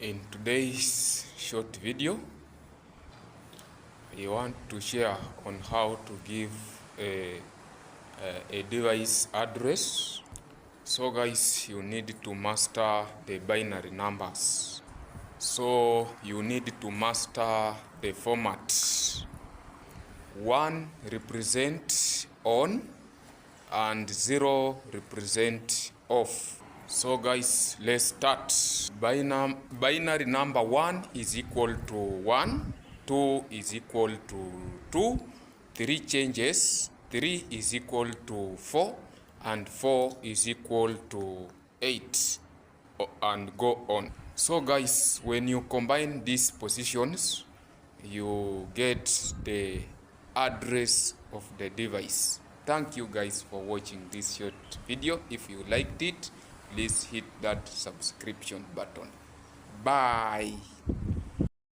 In today's short video, I want to share on how to give a device address. So guys, you need to master the binary numbers. So you need to master the format. 1 represent on and 0 represent off. So guys, let's start. Binary number 1 is equal to 1, 2 is equal to 2, 3 changes, 3 is equal to 4, and 4 is equal to 8, and go on. So guys, when you combine these positions, you get the address of the device. Thank you guys for watching this short video. If you liked it, please hit that subscription button. Bye.